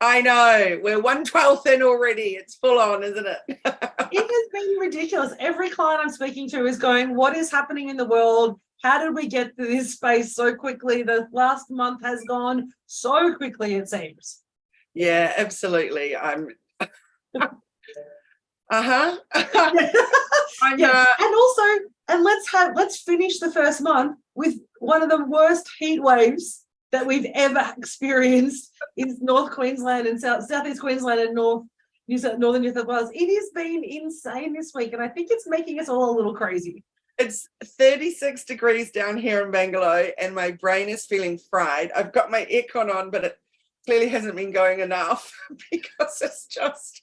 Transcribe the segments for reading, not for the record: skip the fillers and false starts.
I know. We're 1/12 in already. It's full on, isn't it? It has been ridiculous. Every client I'm speaking to is going, what is happening in the world? How did we get to this space so quickly? The last month has gone so quickly, it seems. Yeah, absolutely. I'm uh-huh. And also, and let's finish the first month with one of the worst heat waves that we've ever experienced in North Queensland and Southeast Queensland and Northern New South Wales. It has been insane this week, and I think it's making us all a little crazy. It's 36 degrees down here in Bangalore, and my brain is feeling fried. I've got my aircon on, but it clearly hasn't been going enough because it's just,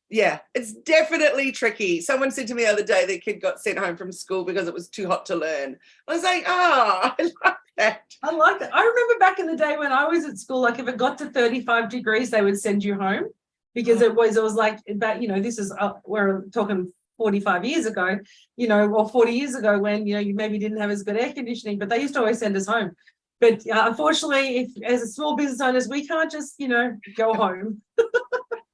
yeah, it's definitely tricky. Someone said to me the other day their kid got sent home from school because it was too hot to learn. I was like, I like that. I like that. I remember back in the day when I was at school, like if it got to 35 degrees, they would send you home because it was like about, this is, we're talking 45 years ago, or 40 years ago when, you maybe didn't have as good air conditioning, but they used to always send us home. But unfortunately, if as a small business owners, we can't just, go home.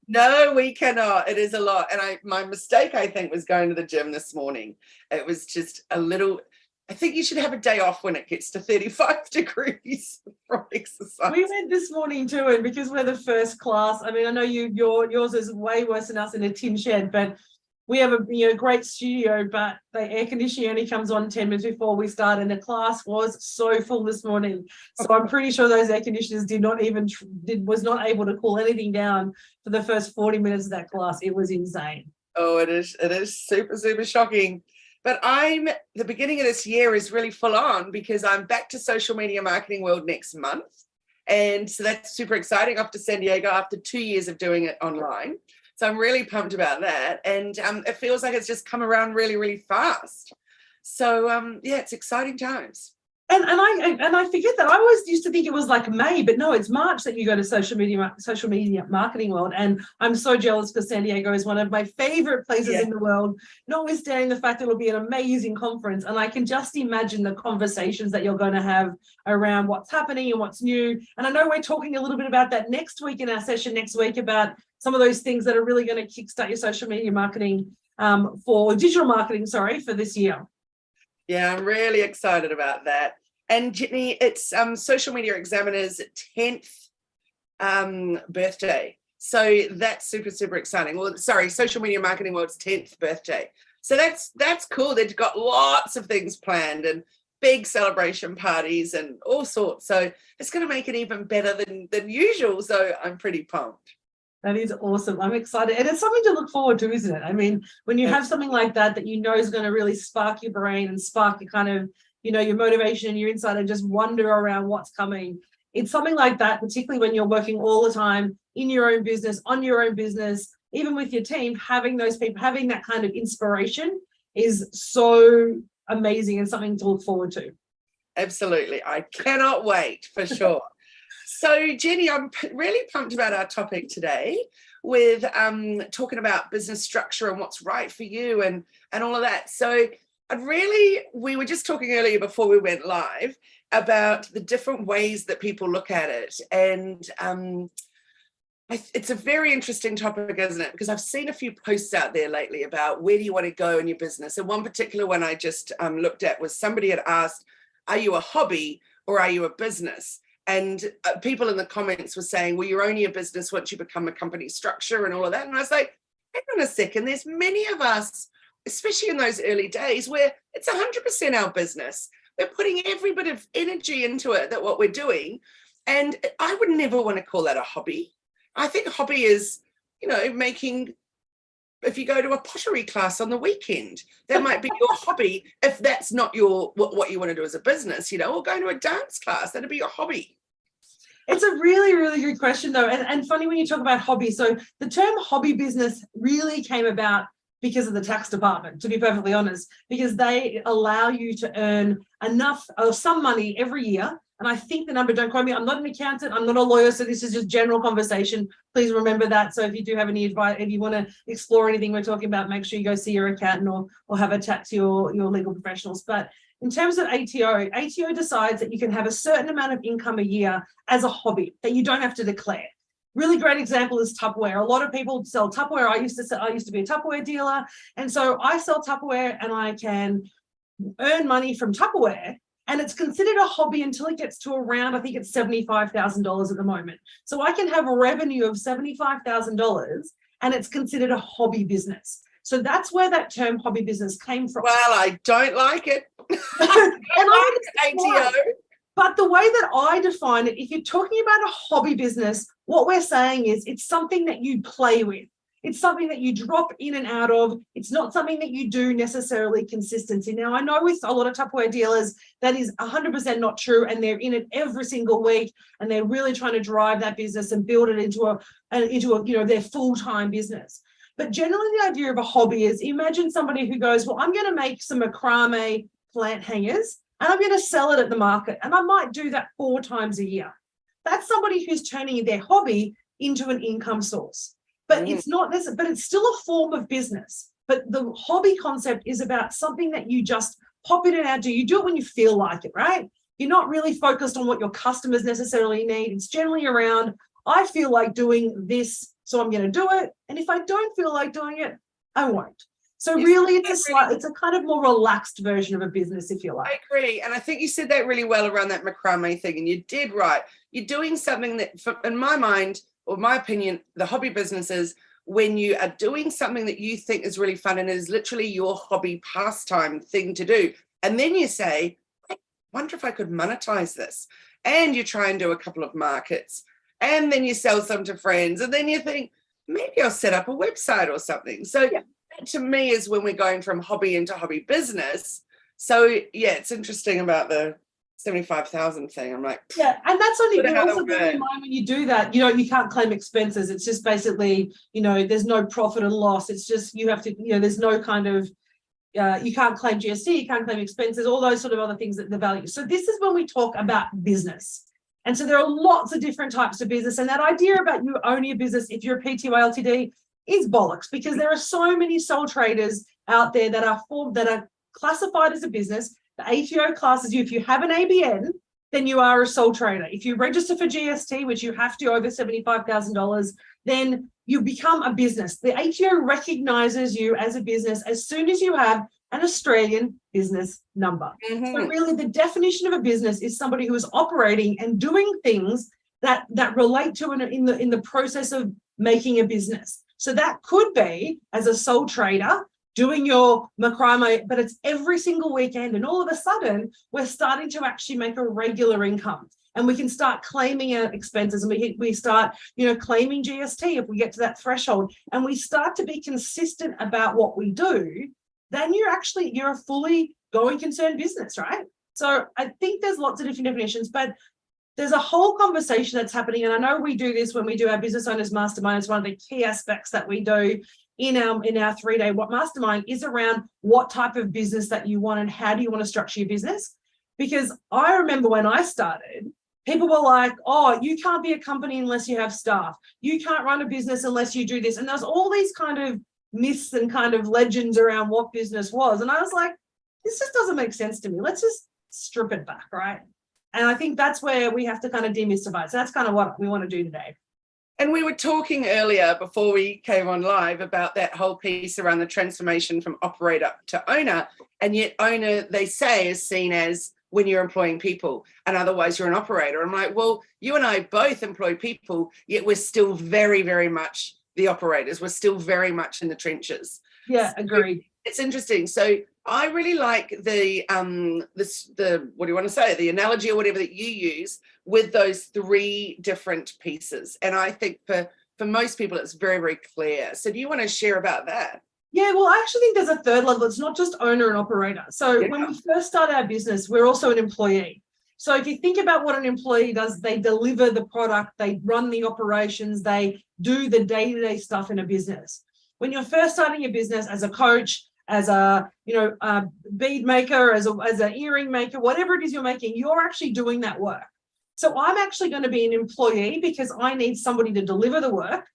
No, we cannot. It is a lot. And my mistake, I think, was going to the gym this morning. It was just a little, I think you should have a day off when it gets to 35 degrees from exercise. We went this morning too, and because we're the first class, I mean, I know yours is way worse than us in a tin shed, but we have a great studio, but the air conditioning only comes on 10 minutes before we start, and the class was so full this morning. So I'm pretty sure those air conditioners was not able to cool anything down for the first 40 minutes of that class. It was insane. Oh, it is super, super shocking. But the beginning of this year is really full on because I'm back to social media marketing world next month. And so that's super exciting off to San Diego after 2 years of doing it online. So I'm really pumped about that. And it feels like it's just come around really, really fast. So, it's exciting times. And I forget that I always used to think it was like May, but no, it's March that you go to social media marketing world. And I'm so jealous because San Diego is one of my favorite places in the world, notwithstanding the fact that it'll be an amazing conference. And I can just imagine the conversations that you're going to have around what's happening and what's new. And I know we're talking a little bit about that next week in our session next week about some of those things that are really going to kickstart your social media marketing for this year. Yeah, I'm really excited about that. And Jenni, it's Social Media Examiner's 10th birthday. So that's super, super exciting. Well, sorry, Social Media Marketing World's 10th birthday. So that's cool. They've got lots of things planned and big celebration parties and all sorts. So it's going to make it even better than usual. So I'm pretty pumped. That is awesome. I'm excited. And it's something to look forward to, isn't it? I mean, when you have something like that is going to really spark your brain and spark your kind of, your motivation and your insight and just wonder around what's coming. It's something like that, particularly when you're working all the time in your own business, on your own business, even with your team, having those people, having that kind of inspiration is so amazing and something to look forward to. Absolutely. I cannot wait for sure. So, Jenni, I'm really pumped about our topic today with talking about business structure and what's right for you and all of that. So we were just talking earlier before we went live about the different ways that people look at it. And it's a very interesting topic, isn't it? Because I've seen a few posts out there lately about where do you want to go in your business. And one particular one I just looked at was somebody had asked, are you a hobby or are you a business? And people in the comments were saying, well, you're only a business once you become a company structure and all of that. And I was like, hang on a second, there's many of us, especially in those early days, where it's 100% our business. We're putting every bit of energy into it, that what we're doing. And I would never want to call that a hobby. I think hobby is, making, if you go to a pottery class on the weekend, that might be your hobby. If that's not what you want to do as a business, or going to a dance class, that'd be your hobby. It's a really, really good question, though. And funny when you talk about hobby. So the term hobby business really came about because of the tax department, to be perfectly honest, because they allow you to earn enough or some money every year. And I think the number, don't quote me, I'm not an accountant, I'm not a lawyer, so this is just general conversation. Please remember that. So if you do have any advice, if you want to explore anything we're talking about, make sure you go see your accountant or have a chat to your legal professionals. But in terms of ATO decides that you can have a certain amount of income a year as a hobby that you don't have to declare. Really great example is Tupperware. A lot of people sell Tupperware. I used to be a Tupperware dealer. And so I sell Tupperware and I can earn money from Tupperware. And it's considered a hobby until it gets to around, I think it's $75,000 at the moment. So I can have a revenue of $75,000 and it's considered a hobby business. So that's where that term hobby business came from. Well, I don't like it. I don't like ATO. But the way that I define it, if you're talking about a hobby business, what we're saying is it's something that you play with. It's something that you drop in and out of. It's not something that you do necessarily consistency. Now, I know with a lot of Tupperware dealers, that is 100% not true, and they're in it every single week, and they're really trying to drive that business and build it into a their full-time business. But generally, the idea of a hobby is, imagine somebody who goes, well, I'm going to make some macrame plant hangers, and I'm going to sell it at the market, and I might do that 4 times a year. That's somebody who's turning their hobby into an income source. But it's not this, but it's still a form of business. But the hobby concept is about something that you just pop in and out, do. You do it when you feel like it, right? You're not really focused on what your customers necessarily need. It's generally around, I feel like doing this, so I'm going to do it. And if I don't feel like doing it, I won't. So really, it's a kind of more relaxed version of a business, if you like. I agree. And I think you said that really well around that macrame thing. And you did right. You're doing something that, in my mind, or my opinion, the hobby business is when you are doing something that you think is really fun and is literally your hobby pastime thing to do. And then you say, I wonder if I could monetize this. And you try and do a couple of markets. And then you sell some to friends. And then you think, maybe I'll set up a website or something. So that to me is when we're going from hobby into hobby business. So yeah, it's interesting about the 75,000 thing. I'm like, yeah, and that's only also bear in mind when you do that, you can't claim expenses. It's just basically, there's no profit and loss. It's just you have to, there's no kind of, you can't claim GST, you can't claim expenses, all those sort of other things that the value. So this is when we talk about business. And so there are lots of different types of business. And that idea about you owning a business, if you're a PTY Ltd, is bollocks, because there are so many sole traders out there that are classified as a business. The ATO classes you, if you have an ABN, then you are a sole trader. If you register for GST, which you have to over $75,000, then you become a business. The ATO recognizes you as a business as soon as you have an Australian business number. Mm-hmm. So really the definition of a business is somebody who is operating and doing things that relate to in the process of making a business. So that could be as a sole trader, doing your macrame, but it's every single weekend. And all of a sudden, we're starting to actually make a regular income. And we can start claiming our expenses, and we start, claiming GST if we get to that threshold. And we start to be consistent about what we do, then you're a fully going concern business, right? So I think there's lots of different definitions, but there's a whole conversation that's happening. And I know we do this when we do our business owners mastermind. It's one of the key aspects that we do in our 3-day mastermind is around what type of business that you want and how do you want to structure your business. Because I remember when I started, people were like, oh, you can't be a company unless you have staff. You can't run a business unless you do this. And there's all these kind of myths and kind of legends around what business was. And I was like, this just doesn't make sense to me. Let's just strip it back, right? And I think that's where we have to kind of demystify. So that's kind of what we want to do today. And we were talking earlier before we came on live about that whole piece around the transformation from operator to owner. And yet owner, they say, is seen as when you're employing people, and otherwise you're an operator. I'm like, well, you and I both employ people, yet we're still very, very much the operators. We're still very much in the trenches. Yeah, agreed. So it's interesting. So I really like the what do you want to say, the analogy or whatever that you use with those 3 different pieces. And I think for most people, it's very, very clear. So do you want to share about that? Yeah, well, I actually think there's a third level. It's not just owner and operator. So when we first start our business, we're also an employee. So if you think about what an employee does, they deliver the product, they run the operations, they do the day-to-day stuff in a business. When you're first starting your business as a coach, as a bead maker, as an earring maker, whatever it is you're making, you're actually doing that work. So I'm actually going to be an employee because I need somebody to deliver the work.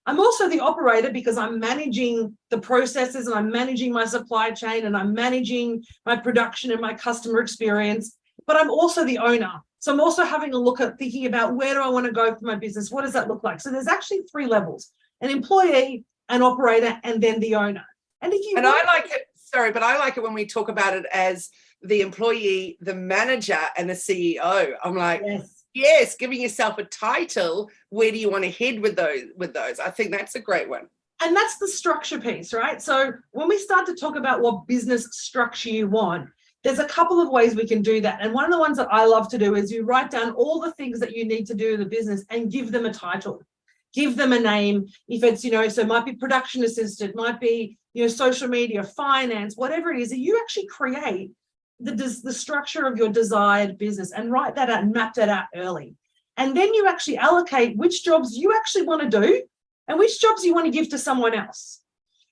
I'm also the operator because I'm managing the processes and I'm managing my supply chain and I'm managing my production and my customer experience. But I'm also the owner So I'm also having a look at thinking about where do I want to go for my business? What does that look like? So there's actually 3 levels: an employee, an operator, and then the owner. And if you and I like it, sorry, but I like it when we talk about it as the employee, the manager, and the CEO. I'm like, yes, giving yourself a title. Where do you want to head with those? I think that's a great one. And that's the structure piece, right? So when we start to talk about what business structure you want, there's a couple of ways we can do that. And one of the ones that I love to do is you write down all the things that you need to do in the business and give them a title. Give them a name. If it's, so it might be production assistant, might be, social media, finance, whatever it is, that you actually create the structure of your desired business and write that out and map that out early. And then you actually allocate which jobs you actually want to do and which jobs you want to give to someone else.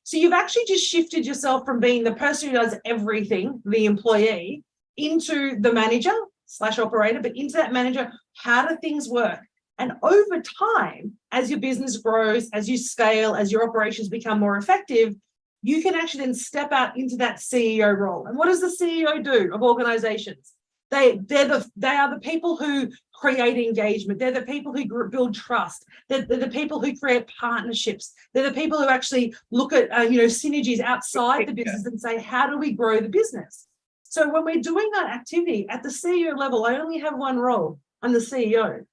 So you've actually just shifted yourself from being the person who does everything, the employee, into the manager/operator, but into that manager, how do things work? And over time, as your business grows, as you scale, as your operations become more effective, you can actually then step out into that CEO role. And what does the CEO do of organizations? They are the people who create engagement. They're the people who build trust. They're the people who create partnerships. They're the people who actually look at synergies outside the business and say, how do we grow the business? So when we're doing that activity at the CEO level, I only have one role. I'm the CEO.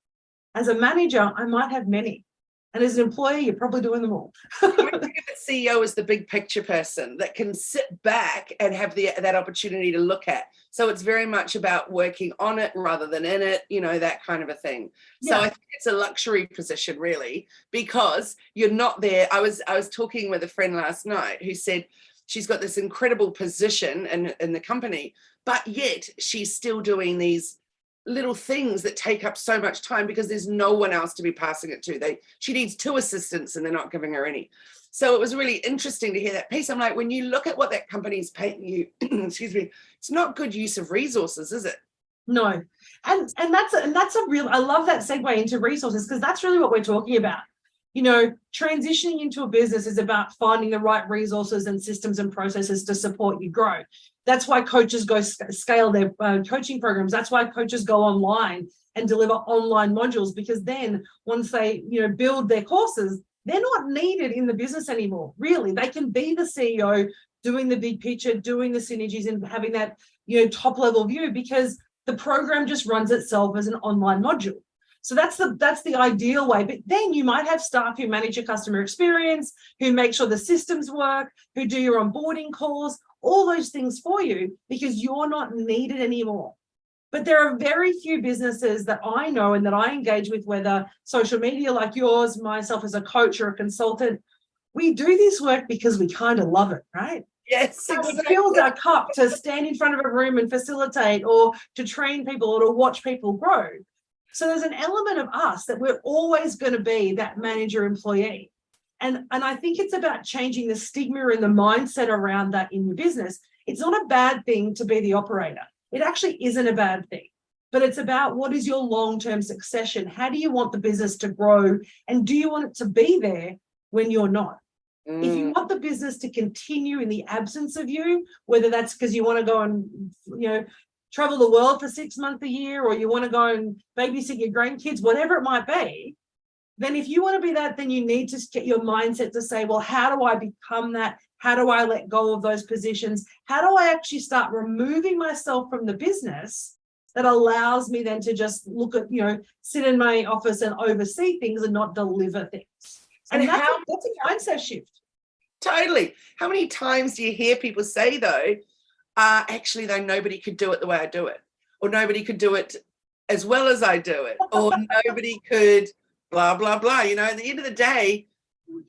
As a manager, I might have many. And as an employee, you're probably doing them all. I think of the CEO as the big picture person that can sit back and have that opportunity to look at. So it's very much about working on it rather than in it, that kind of a thing. So I think it's a luxury position, really, because you're not there. I was talking with a friend last night who said she's got this incredible position in the company, but yet she's still doing these little things that take up so much time because there's no one else to be passing it to. She needs 2 assistants and they're not giving her any. So it was really interesting to hear that piece. I'm like, when you look at what that company's paying you, excuse me, it's not good use of resources, is it? No. And that's a real, I love that segue into resources, because that's really what we're talking about. Transitioning into a business is about finding the right resources and systems and processes to support you grow. That's why coaches go scale their coaching programs. That's why coaches go online and deliver online modules, because then once they, build their courses, they're not needed in the business anymore. Really, they can be the CEO doing the big picture, doing the synergies and having that, top level view, because the program just runs itself as an online module. So that's the ideal way. But then you might have staff who manage your customer experience, who make sure the systems work, who do your onboarding calls, all those things for you, because you're not needed anymore. But there are very few businesses that I know and that I engage with, whether social media like yours, myself as a coach or a consultant, we do this work because we kind of love it, right? Yes, exactly. It fills our cup to stand in front of a room and facilitate, or to train people, or to watch people grow. So there's an element of us that we're always going to be that manager employee. And I think it's about changing the stigma and the mindset around that in your business. It's not a bad thing to be the operator. It actually isn't a bad thing, but it's about what is your long-term succession? How do you want the business to grow? And do you want it to be there when you're not? If you want the business to continue in the absence of you, whether that's because you want to go and, travel the world for 6 months a year, or you want to go and babysit your grandkids, whatever it might be, then if you want to be that, then you need to get your mindset to say, well, how do I become that? How do I let go of those positions? How do I actually start removing myself from the business that allows me then to just look at, sit in my office and oversee things and not deliver things? And that's a mindset shift. Totally. How many times do you hear people say, though, actually, though, nobody could do it the way I do it, or nobody could do it as well as I do it, or nobody could blah, blah, blah. At the end of the day,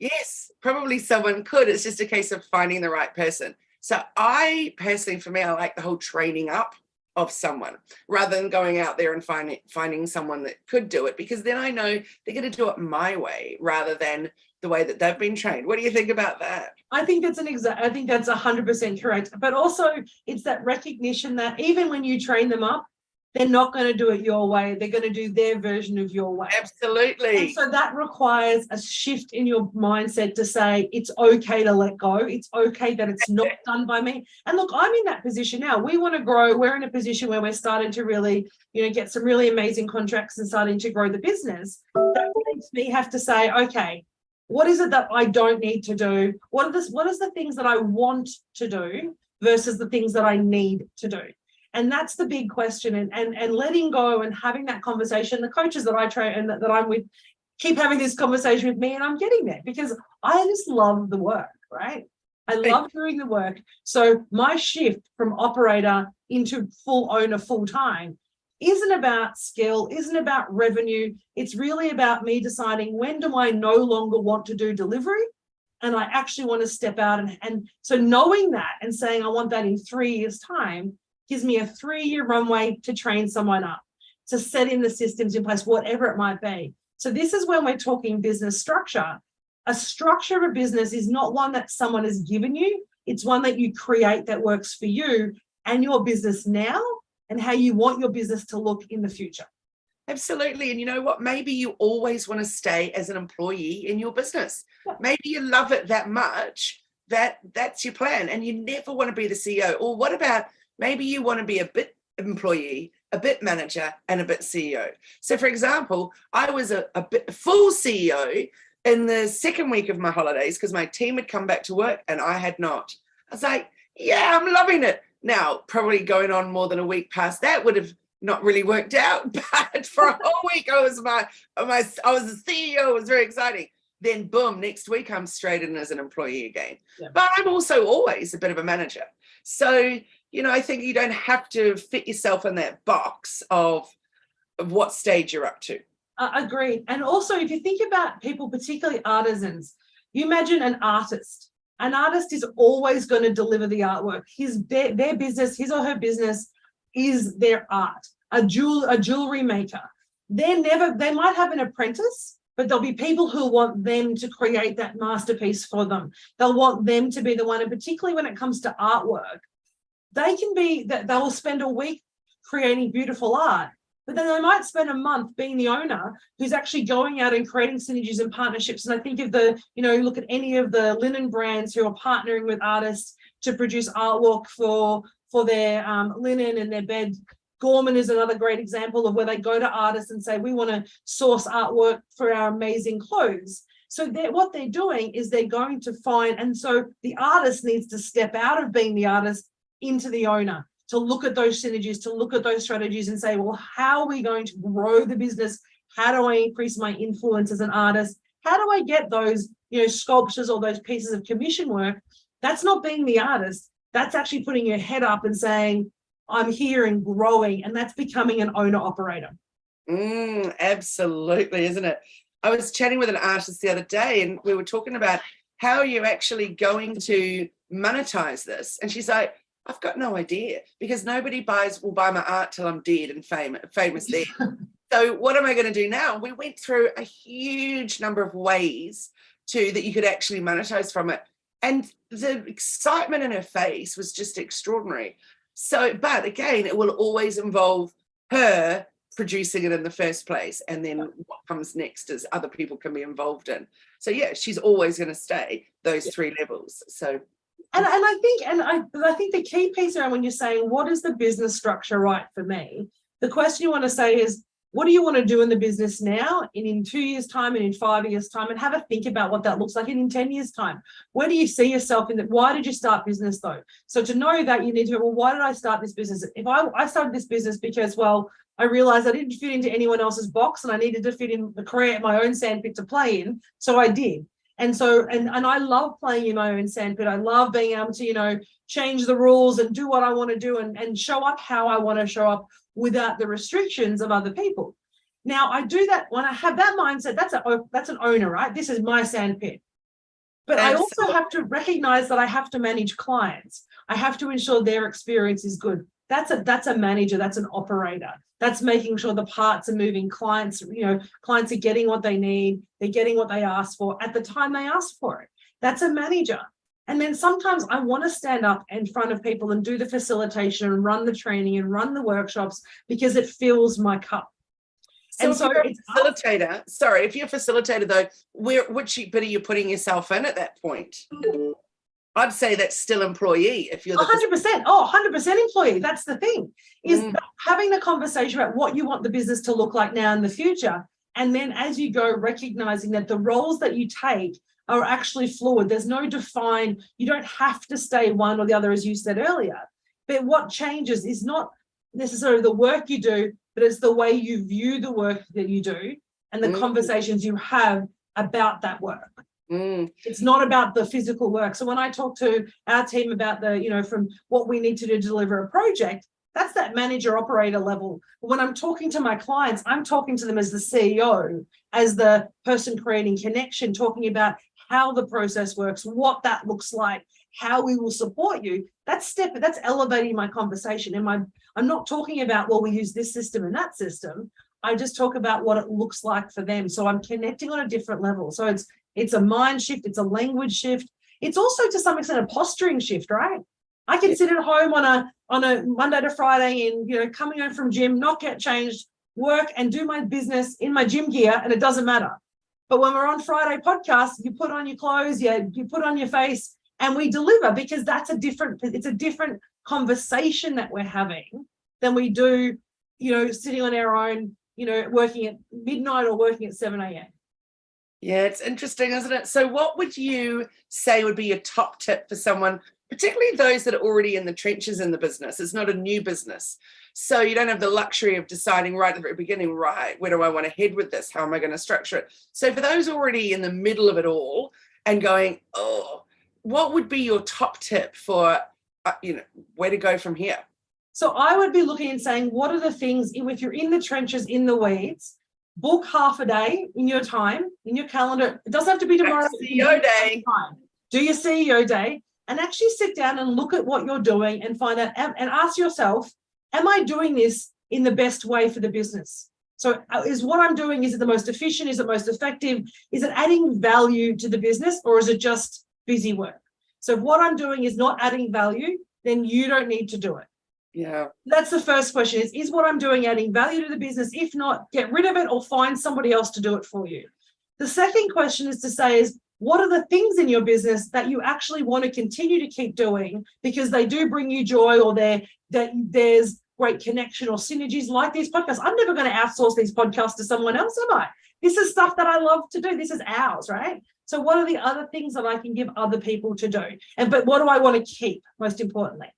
yes, probably someone could. It's just a case of finding the right person. So I personally, for me, I like the whole training up of someone rather than going out there and finding someone that could do it, because then I know they're going to do it my way rather than the way that they've been trained. What do you think about that? I think that's 100% correct. But also it's that recognition that even when you train them up, they're not going to do it your way. They're going to do their version of your way. Absolutely. And so that requires a shift in your mindset to say, it's okay to let go. It's okay that it's not done by me. And look, I'm in that position now. We want to grow. We're in a position where we're starting to really, get some really amazing contracts and starting to grow the business. That makes me have to say, okay, what is it that I don't need to do? What is the things that I want to do versus the things that I need to do? And that's the big question, and letting go and having that conversation. The coaches that I train and that I'm with keep having this conversation with me, and I'm getting there because I just love the work, right? I love doing the work. So my shift from operator into full owner full time isn't about skill, isn't about revenue. It's really about me deciding, when do I no longer want to do delivery and I actually want to step out. And so knowing that and saying I want that in 3 years' time gives me a 3-year runway to train someone up, to set in the systems in place, whatever it might be. So this is when we're talking business structure. A structure of a business is not one that someone has given you. It's one that you create that works for you and your business now and how you want your business to look in the future. Absolutely. And you know what? Maybe you always want to stay as an employee in your business. Yeah. Maybe you love it that much that that's your plan and you never want to be the CEO. Or what about maybe you want to be a bit employee, a bit manager, and a bit CEO. So, for example, I was a bit full CEO in the second week of my holidays because my team had come back to work and I had not. I was like, yeah, I'm loving it. Now, probably going on more than a week past that would have not really worked out, but for a whole week I was the CEO. It was very exciting. Then, boom, next week I'm straight in as an employee again. Yeah. But I'm also always a bit of a manager. So, I think you don't have to fit yourself in that box of what stage you're up to. Agreed. And also, if you think about people, particularly artisans, you imagine an artist. An artist is always going to deliver the artwork. Their business, his or her business, is their art. A jewelry maker. They might have an apprentice, but there'll be people who want them to create that masterpiece for them. They'll want them to be the one, and particularly when it comes to artwork, they'll spend a week creating beautiful art, but then they might spend a month being the owner who's actually going out and creating synergies and partnerships. And I think of look at any of the linen brands who are partnering with artists to produce artwork for their linen and their bed. Gorman is another great example of where they go to artists and say, we want to source artwork for our amazing clothes. So what they're doing is they're going to find, and so the artist needs to step out of being the artist into the owner, to look at those synergies, to look at those strategies and say, well, how are we going to grow the business? How do I increase my influence as an artist? How do I get those, sculptures or those pieces of commission work? That's not being the artist. That's actually putting your head up and saying, I'm here and growing. And that's becoming an owner operator. Absolutely, isn't it? I was chatting with an artist the other day and we were talking about how are you actually going to monetize this? And she's like, I've got no idea, because nobody will buy my art till I'm dead and famous there. So what am I going to do now? We went through a huge number of ways that you could actually monetize from it. And the excitement in her face was just extraordinary. So, but again, it will always involve her producing it in the first place. And then what comes next is other people can be involved in. So yeah, she's always going to stay those 3 levels. So. And I think the key piece around when you're saying, what is the business structure right for me? The question you want to say is, what do you want to do in the business now, and in 2 years' time, and in 5 years' time, and have a think about what that looks like, and in 10 years' time. Where do you see yourself in that? Why did you start business though? So to know that, you need to go, well, why did I start this business? If I started this business because, well, I realized I didn't fit into anyone else's box and I needed to fit in, create my own sandpit to play in. So I did. And so, and I love playing in my own sandpit. I love being able to, change the rules and do what I want to do and show up how I want to show up without the restrictions of other people. Now, I do that when I have that mindset. That's an owner, right? This is my sandpit. But I also have to recognize that I have to manage clients. I have to ensure their experience is good. That's a manager. That's an operator. That's making sure the parts are moving. Clients are getting what they need. They're getting what they ask for at the time they ask for it. That's a manager. And then sometimes I want to stand up in front of people and do the facilitation and run the training and run the workshops because it fills my cup. So if you're a facilitator, if you're a facilitator though, which bit are you putting yourself in at that point? I'd say that's still employee if you're the 100%. 100% employee. That's the thing, is having the conversation about what you want the business to look like now in the future. And then as you go, recognizing that the roles that you take are actually fluid. There's no defined, you don't have to stay one or the other, as you said earlier. But what changes is not necessarily the work you do, but it's the way you view the work that you do and the conversations you have about that work. It's not about the physical work. So when I talk to our team about from what we need to do to deliver a project, that's that manager operator level. When I'm talking to my clients, I'm talking to them as the CEO, as the person creating connection, talking about how the process works, what that looks like, how we will support you. That's elevating my conversation. And I'm not talking about, well, we use this system and that system. I just talk about what it looks like for them. So I'm connecting on a different level. So it's a mind shift, it's a language shift. It's also to some extent a posturing shift, right? I can sit at home on a Monday to Friday and coming home from gym, not get changed, work and do my business in my gym gear, and it doesn't matter. But when we're on Friday podcast, you put on your clothes, you put on your face, and we deliver, because it's a different conversation that we're having than we do, sitting on our own, working at midnight or working at 7 a.m. Yeah, it's interesting, isn't it? So what would you say would be your top tip for someone, particularly those that are already in the trenches in the business? It's not a new business. So you don't have the luxury of deciding right at the very beginning, right, where do I want to head with this? How am I going to structure it? So for those already in the middle of it all and going, what would be your top tip for, where to go from here? So I would be looking and saying, what are the things, if you're in the trenches, in the weeds, book half a day in your time, in your calendar. It doesn't have to be tomorrow. CEO day. Do your CEO day and actually sit down and look at what you're doing and find out and ask yourself, am I doing this in the best way for the business? So is what I'm doing, is it the most efficient? Is it most effective? Is it adding value to the business, or is it just busy work? So if what I'm doing is not adding value, then you don't need to do it. Yeah. That's the first question, is what I'm doing adding value to the business? If not, get rid of it or find somebody else to do it for you. The second question is to say is, what are the things in your business that you actually want to continue to keep doing because they do bring you joy, or there's great connection or synergies, like these podcasts? I'm never going to outsource these podcasts to someone else, am I? This is stuff that I love to do. This is ours, right? So what are the other things that I can give other people to do? But what do I want to keep, most importantly?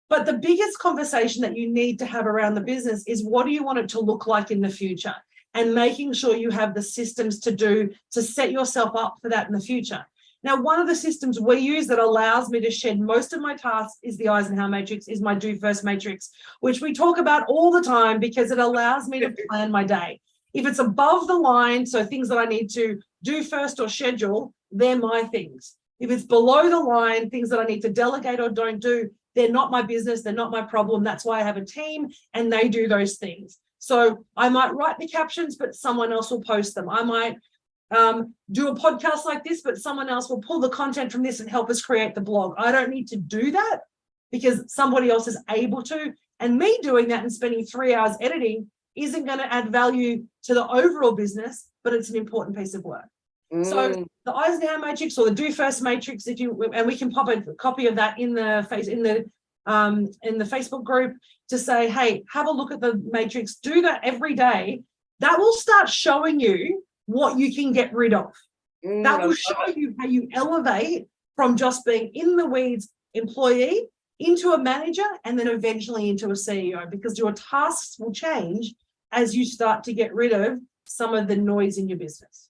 But the biggest conversation that you need to have around the business is, what do you want it to look like in the future? And making sure you have the systems to set yourself up for that in the future. Now, one of the systems we use that allows me to shed most of my tasks is the Eisenhower matrix, is my do first matrix, which we talk about all the time because it allows me to plan my day. If it's above the line, so things that I need to do first or schedule, they're my things. If it's below the line, things that I need to delegate or don't do, they're not my business, they're not my problem. That's why I have a team and they do those things. So I might write the captions, but someone else will post them. I might do a podcast like this, but someone else will pull the content from this and help us create the blog. I don't need to do that because somebody else is able to. And me doing that and spending 3 hours editing isn't going to add value to the overall business, but it's an important piece of work. So the Eisenhower matrix, or the do first matrix, and we can pop a copy of that in the Facebook group to say, hey, have a look at the matrix, do that every day. That will start showing you what you can get rid of. That will show you how you elevate from just being in the weeds employee into a manager and then eventually into a CEO, because your tasks will change as you start to get rid of some of the noise in your business.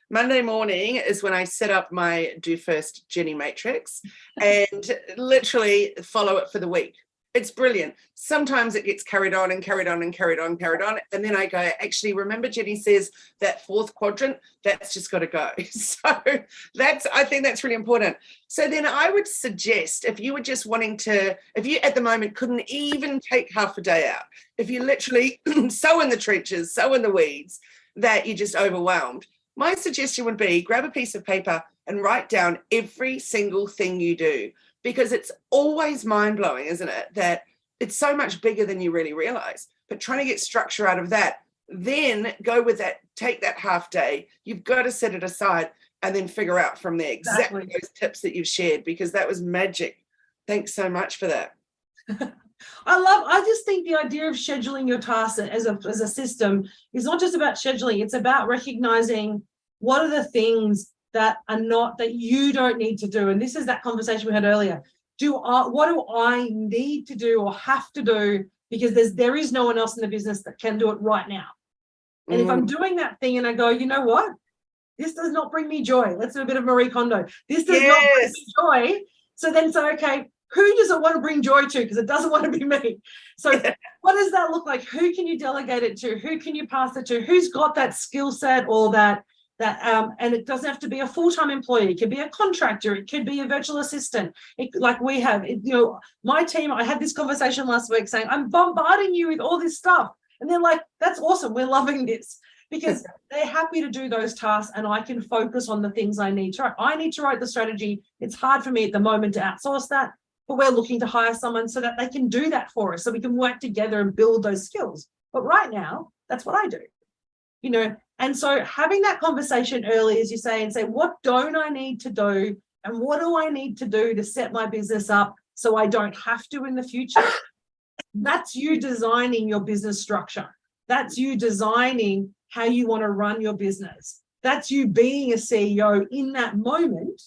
Monday morning is when I set up my Do First Jenni matrix and literally follow it for the week. It's brilliant. Sometimes it gets carried on. And then I go, actually, remember Jenni says that fourth quadrant, that's just got to go. So I think that's really important. So then I would suggest, if you were just wanting to, if you at the moment couldn't even take half a day out, if you're literally so in the trenches, so in the weeds that you're just overwhelmed, my suggestion would be grab a piece of paper and write down every single thing you do, because it's always mind-blowing, isn't it? That it's so much bigger than you really realize. But trying to get structure out of that, then go with that, take that half day. You've got to set it aside and then figure out from there exactly those tips that you've shared, because that was magic. Thanks so much for that. I just think the idea of scheduling your tasks as a system is not just about scheduling. It's about recognizing what are the things that you don't need to do. And this is that conversation we had earlier. What do I need to do or have to do, because there is no one else in the business that can do it right now. And if I'm doing that thing and I go, you know what, this does not bring me joy. Let's do a bit of Marie Kondo. This does not bring me joy. So then say, okay, who does it want to bring joy to? Because it doesn't want to be me. So what does that look like? Who can you delegate it to? Who can you pass it to? Who's got that skill set or that and it doesn't have to be a full-time employee. It could be a contractor. It could be a virtual assistant. Like we have, my team, I had this conversation last week saying, I'm bombarding you with all this stuff. And they're like, that's awesome. We're loving this, because they're happy to do those tasks and I can focus on the things I need to write. I need to write the strategy. It's hard for me at the moment to outsource that, but we're looking to hire someone so that they can do that for us, so we can work together and build those skills. But right now, that's what I do, And so having that conversation early, as you say, and say, what don't I need to do? And what do I need to do to set my business up so I don't have to in the future? That's you designing your business structure. That's you designing how you want to run your business. That's you being a CEO in that moment,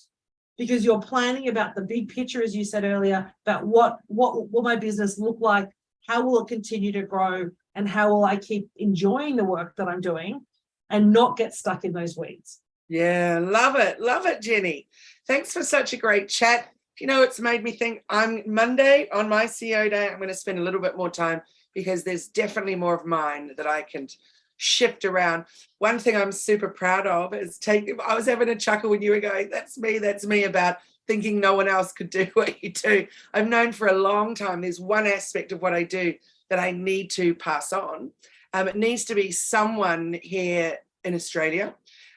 because you're planning about the big picture, as you said earlier, about what will my business look like? How will it continue to grow? And how will I keep enjoying the work that I'm doing and not get stuck in those weeds? Yeah, love it. Love it, Jenni. Thanks for such a great chat. It's made me think Monday on my CEO day, I'm going to spend a little bit more time, because there's definitely more of mine that I can shift around. One thing I'm super proud of is I was having a chuckle when you were going, that's me about thinking no one else could do what you do. I've known for a long time there's one aspect of what I do that I need to pass on. It needs to be someone here in Australia.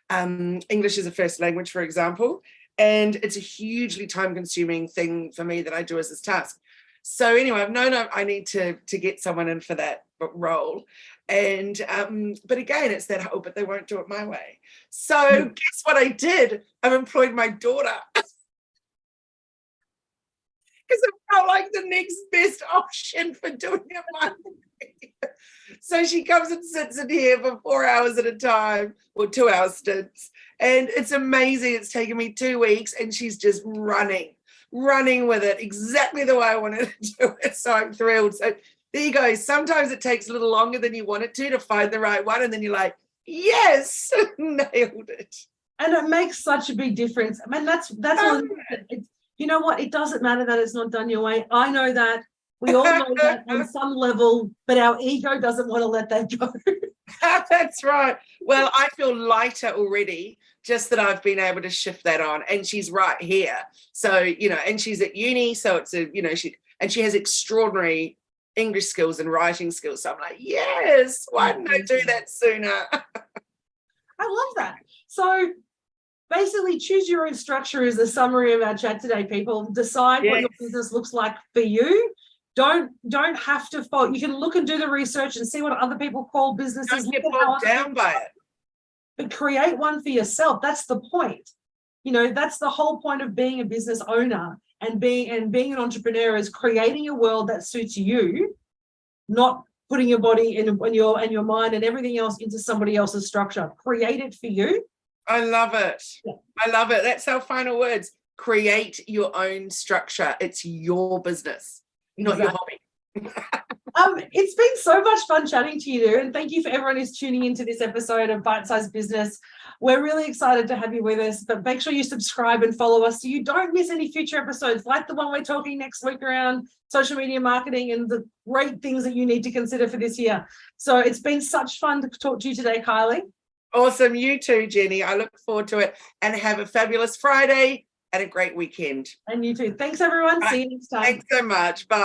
English is a first language, for example, and it's a hugely time-consuming thing for me that I do as this task. So anyway, I've known I need to get someone in for that role. And but again, it's that, but they won't do it my way. So guess what I did? I've employed my daughter. Because it felt like the next best option for doing it my way. So she comes and sits in here for 4 hours at a time, or 2 hour stints. And it's amazing. It's taken me 2 weeks and she's just running with it exactly the way I wanted to do it. So I'm thrilled. So there you go. Sometimes it takes a little longer than you want it to find the right one. And then you're like, yes, nailed it. And it makes such a big difference. I mean, that's you know what? It doesn't matter that it's not done your way. I know that. We all know that on some level, but our ego doesn't want to let that go. That's right. Well, I feel lighter already, just that I've been able to shift that on. And she's right here. So, and she's at uni. So it's she has extraordinary English skills and writing skills. So I'm like, yes, why didn't I do that sooner? I love that. So basically, choose your own structure is the summary of our chat today, people. Decide what your business looks like for you. Don't have to follow. You can look and do the research and see what other people call businesses. Don't get bogged down by it. But create one for yourself. That's the point. That's the whole point of being a business owner and being an entrepreneur, is creating a world that suits you, not putting your body and your mind and everything else into somebody else's structure. Create it for you. I love it. Yeah. I love it. That's our final words. Create your own structure. It's your business, not your hobby. It's been so much fun chatting to you, and thank you for everyone who's tuning into this episode of Bite Size Business. We're really excited to have you with us, but make sure you subscribe and follow us so you don't miss any future episodes like the one we're talking next week around social media marketing and the great things that you need to consider for this year. So it's been such fun to talk to you today, Kylie. Awesome. You too, Jenni. I look forward to it, and have a fabulous Friday and a great weekend. And you too. Thanks, everyone. See you next time. Thanks so much. Bye.